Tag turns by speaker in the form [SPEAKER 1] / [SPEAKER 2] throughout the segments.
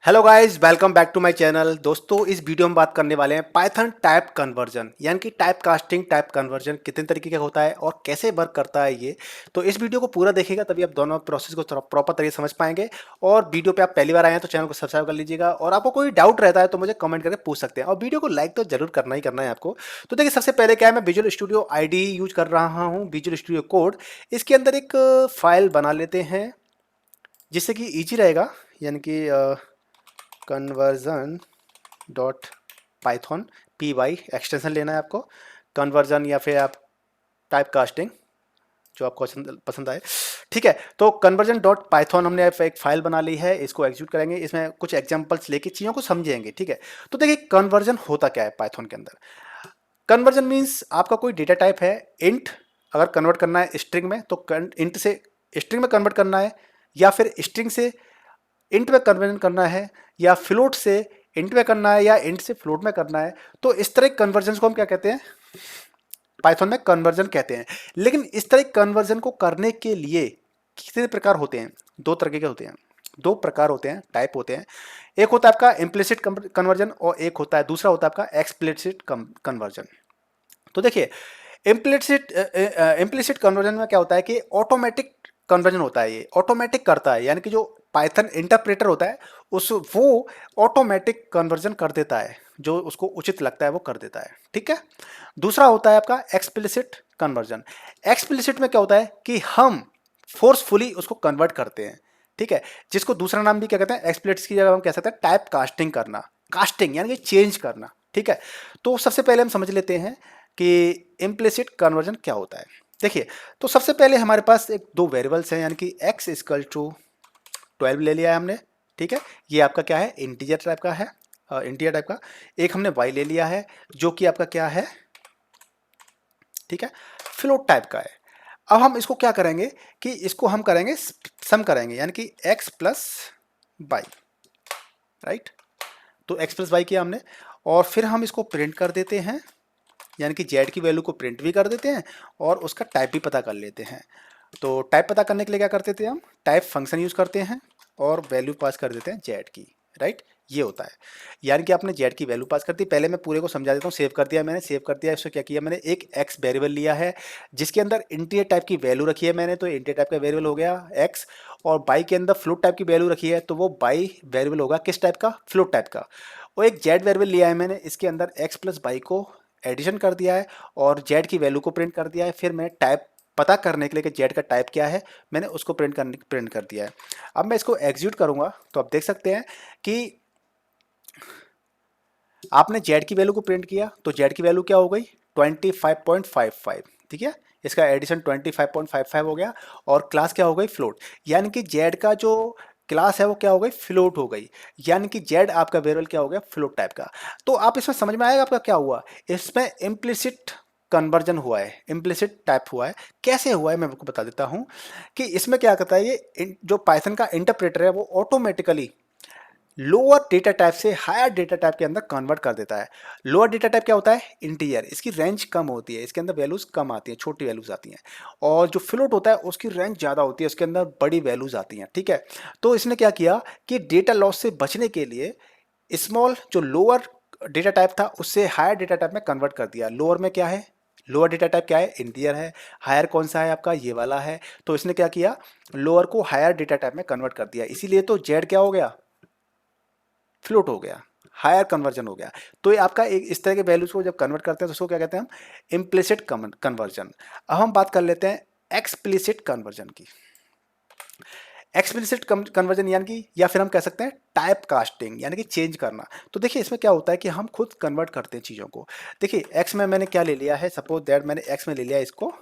[SPEAKER 1] Hello guys, welcome back to my channel. दोस्तों, इस video में बात करने वाले हैं पाइथन टाइप कन्वर्जन, यानी कि टाइप कास्टिंग टाइप कन्वर्जन कितने तरीके का होता है और कैसे वर्क करता है ये। तो इस वीडियो को पूरा देखिएगा, तभी आप दोनों प्रोसेस को प्रॉपर तरीके से समझ पाएंगे। और वीडियो पे आप पहली बार आए हैं तो चैनल को सब्सक्राइब कर लीजिएगा, और आपको कोई डाउट रहता है तो मुझे कमेंट करके पूछ सकते हैं, और वीडियो को लाइक तो जरूर करना ही करना है आपको। तो देखिए, सबसे पहले क्या है, मैं विजुअल स्टूडियो आईडी यूज कर रहा हूँ, विजुअल स्टूडियो कोड। इसके अंदर एक फाइल बना लेते हैं जिससे कि ईजी रहेगा, यानी कि conversion dot python P Y extension लेना है आपको। कन्वर्जन या फिर आप टाइप कास्टिंग, जो आपको पसंद आए। ठीक है, तो कन्वर्जन डॉट पाइथन हमने एक फाइल बना ली है, इसको एग्जीक्यूट करेंगे। इसमें कुछ एग्जांपल्स लेके चीज़ों को समझेंगे। ठीक है, तो देखिए कन्वर्जन होता क्या है पाइथन के अंदर। कन्वर्जन मीन्स आपका कोई डेटा टाइप है इंट, अगर कन्वर्ट करना है स्ट्रिंग में तो इंट से स्ट्रिंग में कन्वर्ट करना है, या फिर स्ट्रिंग से इंट में कन्वर्जन करना है, या फ्लोट से इंट में करना है, या इंट से फ्लोट में करना है। तो इस तरह कन्वर्जन को हम क्या कहते हैं, पाइथन में कन्वर्जन कहते हैं। लेकिन इस तरह कन्वर्जन को करने के लिए कितने प्रकार होते हैं, दो तरीके के होते हैं, दो प्रकार होते हैं, टाइप होते हैं। एक होता है आपका इम्प्लिसिट कन्वर्जन, और एक होता है दूसरा होता है आपका एक्सप्लिसिट कन्वर्जन। तो देखिए, इम्प्लिसिट कन्वर्जन में क्या होता है कि ऑटोमेटिक कन्वर्जन होता है, ये ऑटोमेटिक करता है, यानी कि जो पाइथन इंटरप्रेटर होता है उस वो ऑटोमेटिक कन्वर्जन कर देता है, जो उसको उचित लगता है वो कर देता है। ठीक है, दूसरा होता है आपका एक्सप्लिसिट कन्वर्जन। एक्सप्लिसिट में क्या होता है कि हम फोर्सफुली उसको कन्वर्ट करते हैं। ठीक है, जिसको दूसरा नाम भी क्या कहते हैं, एक्सप्लिसिट की जगह हम कह सकते हैं टाइप कास्टिंग करना, कास्टिंग यानी कि चेंज करना। ठीक है, तो सबसे पहले हम समझ लेते हैं कि इम्प्लिसिट कन्वर्जन क्या होता है। देखिए, तो सबसे पहले हमारे पास एक दो वेरिएबल्स हैं, यानी कि x इक्वल टू 12 ले लिया है हमने। ठीक है, ये आपका क्या है, इंटीजर टाइप का है, इंटीजर टाइप का। एक हमने y ले लिया है जो कि आपका क्या है, ठीक है, फ्लोट टाइप का है। अब हम इसको क्या करेंगे कि इसको हम करेंगे सम करेंगे, यानी कि x प्लस वाई, राइट। तो x प्लस वाई किया हमने, और फिर हम इसको प्रिंट कर देते हैं, यानी कि जेड की वैल्यू को प्रिंट भी कर देते हैं और उसका टाइप भी पता कर लेते हैं। तो टाइप पता करने के लिए क्या करते थे हम, टाइप फंक्शन यूज करते हैं और वैल्यू पास कर देते हैं जेड की, राइट। ये होता है, यानी कि आपने जेड की वैल्यू पास कर दी। पहले मैं पूरे को समझा देता हूँ। सेव कर दिया मैंने, सेव कर दिया। इसको क्या किया मैंने, एक एक्स वेरिएबल लिया है जिसके अंदर इंटीजर टाइप की वैल्यू रखी है मैंने, तो इंटीजर टाइप का वेरिएबल हो गया एक्स। और बाई के अंदर फ्लोट टाइप की वैल्यू रखी है, तो वो बाई वेरिएबल होगा किस टाइप का, फ्लोट टाइप का। और एक जेड वेरिएबल लिया है मैंने, इसके अंदर एक्स प्लस बाई को एडिशन कर दिया है और जेड की वैल्यू को प्रिंट कर दिया है। फिर मैं टाइप पता करने के लिए कि जेड का टाइप क्या है, मैंने उसको प्रिंट कर दिया है। अब मैं इसको एग्जीक्यूट करूंगा तो आप देख सकते हैं कि आपने जेड की वैल्यू को प्रिंट किया, तो जेड की वैल्यू क्या हो गई, 25.55। ठीक है, इसका एडिशन 25.55 हो गया, और क्लास क्या हो गई, फ्लोट। यानी कि जेड का जो क्लास है वो क्या हो गई, फ्लोट हो गई। यानी कि जेड आपका वेरिएबल क्या हो गया, फ्लोट टाइप का। तो आप इसमें समझ में आएगा आपका क्या हुआ, इसमें इम्प्लिसिट कन्वर्जन हुआ है, इम्प्लिसिट टाइप हुआ है। कैसे हुआ है मैं आपको बता देता हूं कि इसमें क्या करता है, ये जो पाइथन का इंटरप्रेटर है वो ऑटोमेटिकली लोअर डेटा टाइप से हायर डेटा टाइप के अंदर कन्वर्ट कर देता है। लोअर डेटा टाइप क्या होता है, इंटीजर, इसकी रेंज कम होती है, इसके अंदर वैल्यूज कम आती हैं, छोटी वैल्यूज आती हैं। और जो फ्लोट होता है उसकी रेंज ज़्यादा होती है, उसके अंदर बड़ी वैल्यूज आती हैं। ठीक है, तो इसने क्या किया कि डेटा लॉस से बचने के लिए स्मॉल जो लोअर डेटा टाइप था उससे हायर डेटा टाइप में कन्वर्ट कर दिया। लोअर में क्या है, लोअर डेटा टाइप क्या है, इंटीजर है। हायर कौन सा है आपका, ये वाला है। तो इसने क्या किया, लोअर को हायर डेटा टाइप में कन्वर्ट कर दिया, इसीलिए तो जेड क्या हो गया, फ्लोट हो गया, हायर कन्वर्जन हो गया। तो ये आपका एक इस तरह के वैल्यूज को जब कन्वर्ट करते हैं तो उसको क्या कहते हैं हम, इम्प्लिसिट कन्वर्जन। अब हम बात कर लेते हैं एक्सप्लिसिट कन्वर्जन की। एक्सप्लिसिट कन्वर्जन यानी कि, या फिर हम कह सकते हैं टाइप कास्टिंग, यानी कि चेंज करना। तो देखिए, इसमें क्या होता है कि हम खुद कन्वर्ट करते हैं चीज़ों को। देखिए, एक्स में मैंने क्या ले लिया है, सपोज दैट मैंने एक्स में ले लिया इसको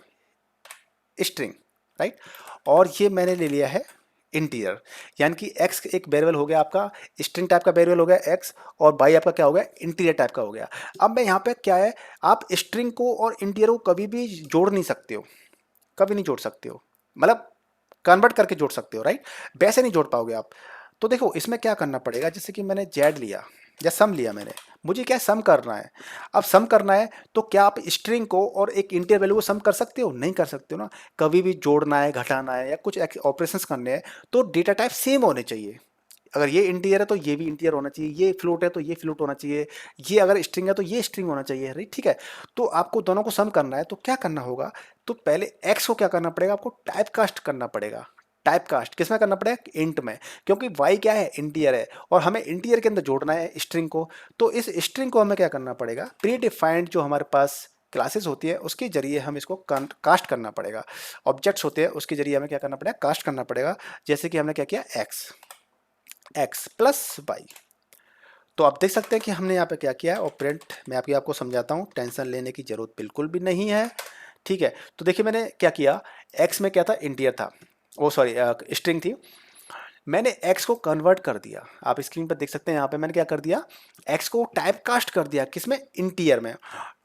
[SPEAKER 1] स्ट्रिंग, राइट। और ये मैंने ले लिया है इंटीजर, यानी कि x एक वेरिएबल हो गया आपका, स्ट्रिंग टाइप का वेरिएबल हो गया x, और बाई आपका क्या हो गया, इंटीजर टाइप का हो गया। अब मैं यहाँ पे क्या है, आप स्ट्रिंग को और इंटीजर को कभी भी जोड़ नहीं सकते हो, कभी नहीं जोड़ सकते हो, मतलब कन्वर्ट करके जोड़ सकते हो, राइट। वैसे नहीं जोड़ पाओगे आप। तो देखो, इसमें क्या करना पड़ेगा, जैसे कि मैंने जेड लिया या सम लिया मैंने, मुझे क्या सम करना है। अब सम करना है तो क्या आप स्ट्रिंग को और एक इंटीजर वैल्यू को सम कर सकते हो, नहीं कर सकते हो ना। कभी भी जोड़ना है, घटाना है, या कुछ ऑपरेशंस करने हैं तो डेटा टाइप सेम होने चाहिए। अगर ये इंटीजर है तो ये भी इंटीजर होना चाहिए, ये फ्लोट है तो ये फ्लोट होना चाहिए, ये अगर स्ट्रिंग है तो ये स्ट्रिंग होना चाहिए, राइट, ठीक है। तो आपको दोनों को सम करना है तो क्या करना होगा, तो पहले एक्स को क्या करना पड़ेगा, आपको टाइप कास्ट करना पड़ेगा। टाइप कास्ट किस में करना पड़ेगा, इंट में, क्योंकि वाई क्या है, इंटीजर है, और हमें इंटीजर के अंदर जोड़ना है स्ट्रिंग को। तो इस स्ट्रिंग को हमें क्या करना पड़ेगा, प्री डिफाइंड जो हमारे पास क्लासेस होती है उसके जरिए हम इसको कास्ट करना पड़ेगा। ऑब्जेक्ट्स होते हैं उसके जरिए हमें क्या करना पड़ेगा, कास्ट करना पड़ेगा। जैसे कि हमने क्या किया, एक्स, एक्स प्लस वाई। तो आप देख सकते हैं कि हमने यहाँ पे क्या किया है, ऑपरेंट मैं आपको समझाता हूँ, टेंशन लेने की जरूरत बिल्कुल भी नहीं है, ठीक है। तो देखिए मैंने क्या किया, एक्स में क्या था, इंटीजर था, ओ सॉरी स्ट्रिंग थी, मैंने एक्स को कन्वर्ट कर दिया। आप स्क्रीन पर देख सकते हैं यहाँ पे मैंने क्या कर दिया, एक्स को टाइप कास्ट कर दिया किसमें, इंटीजर में।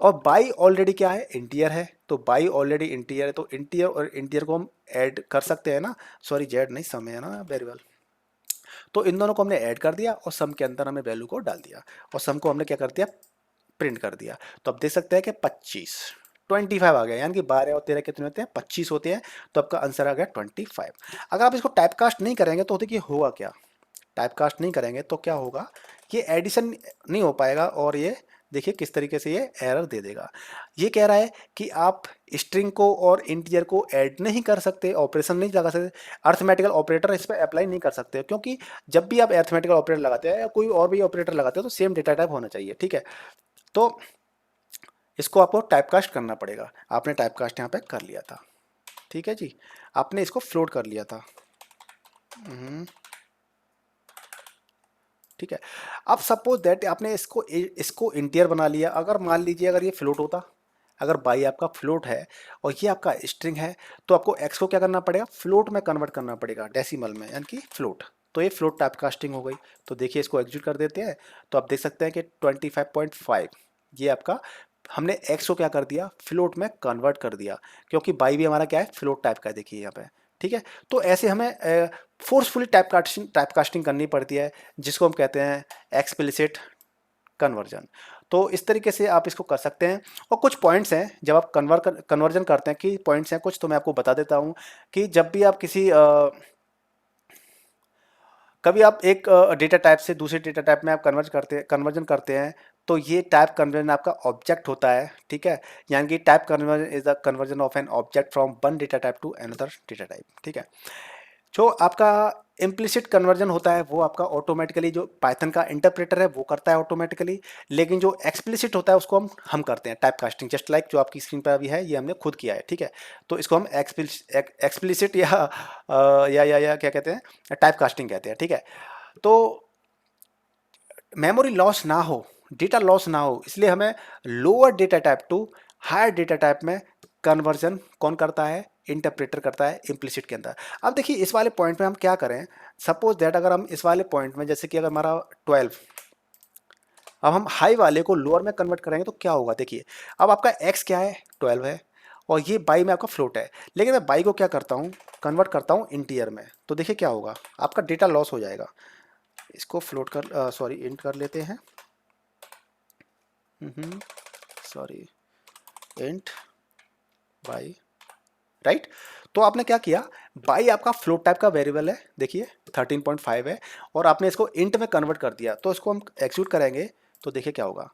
[SPEAKER 1] और बाई ऑलरेडी क्या है, इंटीजर है, तो बाई ऑलरेडी इंटीजर है, तो इंटीजर और इंटीजर को हम ऐड कर सकते हैं ना, सॉरी जेड नहीं, सम है ना वेरिएबल। तो इन दोनों को हमने ऐड कर दिया और सम के अंदर हमने वैल्यू को डाल दिया, और सम को हमने क्या कर दिया, प्रिंट कर दिया। तो आप देख सकते हैं कि 25 आ गया, यानी कि 12 और 13 कितने होते हैं, 25 होते हैं। तो आपका आंसर आ गया 25। अगर आप इसको टाइप कास्ट नहीं करेंगे तो देखिए होगा क्या, टाइप कास्ट नहीं करेंगे तो क्या होगा, ये एडिशन नहीं हो पाएगा, और ये देखिए किस तरीके से ये एरर दे देगा। ये कह रहा है कि आप स्ट्रिंग को और इंटीजर को ऐड नहीं कर सकते, ऑपरेशन नहीं लगा सकते, अर्थमेटिकल ऑपरेटर इस पर अप्लाई नहीं कर सकते, क्योंकि जब भी आप अर्थमेटिकल ऑपरेटर लगाते हैं या कोई और भी ऑपरेटर लगाते हैं तो सेम डेटा टाइप होना चाहिए, ठीक है। तो इसको आपको टाइपकास्ट करना पड़ेगा। आपने टाइपकास्ट यहाँ पे कर लिया था, ठीक है जी, आपने इसको फ्लोट कर लिया था, ठीक है। अब सपोज दैट आपने इसको इंटीजर बना लिया, अगर मान लीजिए अगर ये फ्लोट होता, अगर बाई आपका फ्लोट है और ये आपका स्ट्रिंग है, तो आपको एक्स को क्या करना पड़ेगा, फ्लोट में कन्वर्ट करना पड़ेगा, डेसिमल में, यानी कि फ्लोट। तो ये फ्लोट टाइप कास्टिंग हो गई। तो देखिए इसको एग्जीक्यूट कर देते हैं, तो आप देख सकते हैं कि 25.5 ये आपका, हमने एक्स को क्या कर दिया, फ्लोट में कन्वर्ट कर दिया, क्योंकि बाई भी हमारा क्या है, फ्लोट टाइप का है, देखिए यहाँ पे, ठीक है। तो ऐसे हमें फोर्सफुली टाइप कास्टिंग करनी पड़ती है, जिसको हम कहते हैं एक्सप्लिसिट कन्वर्जन। तो इस तरीके से आप इसको कर सकते हैं। और कुछ पॉइंट्स हैं जब आप कन्वर्जन करते हैं, कि पॉइंट्स हैं कुछ, तो मैं आपको बता देता हूँ कि जब भी आप किसी कभी आप एक डेटा टाइप से दूसरे डेटा टाइप में आप कन्वर्जन करते हैं, तो ये टाइप कन्वर्जन आपका ऑब्जेक्ट होता है, ठीक है। यानी कि type conversion is the conversion of an object from one data type to another data type, ठीक है। जो आपका इम्प्लिसिट कन्वर्जन होता है वो आपका ऑटोमेटिकली, जो पाइथन का इंटरप्रेटर है वो करता है ऑटोमेटिकली, लेकिन जो एक्सप्लिसिट होता है उसको हम करते हैं टाइप कास्टिंग, जस्ट लाइक जो आपकी स्क्रीन पर अभी है, ये हमने खुद किया है, ठीक है। तो इसको हम एक्सप्लिसिट या क्या कहते हैं, टाइप कास्टिंग कहते हैं, ठीक है। तो मेमोरी लॉस ना हो, डेटा लॉस ना हो, इसलिए हमें lower data type to higher data type में कन्वर्जन कौन करता है, इंटरप्रेटर करता है इम्प्लिसिट के अंदर। अब देखिए इस वाले पॉइंट में हम क्या करें, सपोज दैट अगर हम इस वाले पॉइंट में, जैसे कि अगर हमारा 12, अब हम हाई वाले को लोअर में कन्वर्ट करेंगे तो क्या होगा, देखिए अब आपका एक्स क्या है, 12 है, और ये बाई में आपका फ्लोट है, लेकिन मैं बाई को क्या करता हूँ, कन्वर्ट करता हूँ इंटीजर में, तो देखिए क्या होगा, आपका डेटा लॉस हो जाएगा। इसको फ्लोट कर सॉरी इंट कर लेते हैं, सॉरी इंट बाई, राइट। तो आपने क्या किया, बाई आपका फ्लोट टाइप का वेरिएबल है, देखिए 13.5 है, और आपने इसको इंट में कन्वर्ट कर दिया, तो इसको हम एक्सिक्यूट करेंगे तो देखिए क्या होगा,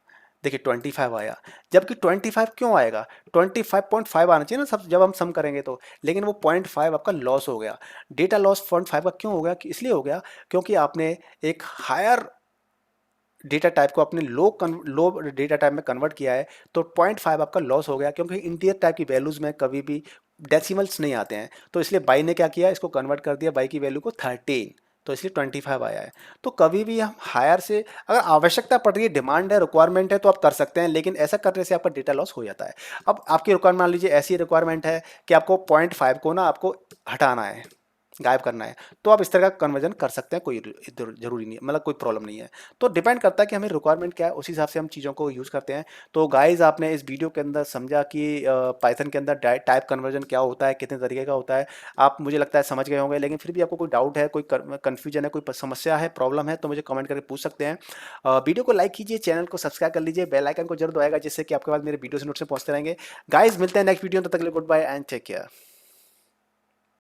[SPEAKER 1] देखिए 25 आया। जबकि 25 क्यों आएगा, 25.5 आना चाहिए ना सब, जब हम सम करेंगे तो, लेकिन वो 0.5 आपका लॉस हो गया। डेटा लॉस 0.5 का क्यों हो गया, इसलिए हो गया क्योंकि आपने एक हायर डेटा टाइप को अपने लो डेटा टाइप में कन्वर्ट किया है, तो 0.5 आपका लॉस हो गया, क्योंकि इंटीजर टाइप की वैल्यूज़ में कभी भी डेसिमल्स नहीं आते हैं। तो इसलिए बाई ने क्या किया, इसको कन्वर्ट कर दिया, बाई की वैल्यू को 13, तो इसलिए 25 आया है। तो कभी भी हम हायर से, अगर आवश्यकता पड़ रही है, डिमांड है, रिक्वायरमेंट है, तो आप कर सकते हैं, लेकिन ऐसा करने से आपका डेटा लॉस हो जाता है। अब आपकी रिक्वायरमेंट, मान लीजिए ऐसी रिक्वायरमेंट है कि आपको 0.5 को ना आपको हटाना है, गायब करना है, तो आप इस तरह का कन्वर्जन कर सकते हैं, कोई जरूरी नहीं है, मतलब कोई प्रॉब्लम नहीं है। तो डिपेंड करता है कि हमें रिक्वायरमेंट क्या है, उसी हिसाब से हम चीज़ों को यूज़ करते हैं। तो गाइज आपने इस वीडियो के अंदर समझा कि पाइथन के अंदर टाइप कन्वर्जन क्या होता है, कितने तरीके का होता है, आप मुझे लगता है समझ गए होंगे। लेकिन फिर भी आपको कोई डाउट है, कोई कन्फ्यूजन है, कोई समस्या है, प्रॉब्लम है, तो मुझे कमेंट करके पूछ सकते हैं। वीडियो को लाइक कीजिए, चैनल को सब्सक्राइब कर लीजिए, बेल आइकन को जरूर दबाएगा, जिससे कि आपके पास मेरे वीडियो से नोटिस पहुंचते रहेंगे। गाइज मिलते हैं नेक्स्ट वीडियो, तब तक के लिए good bye and take care.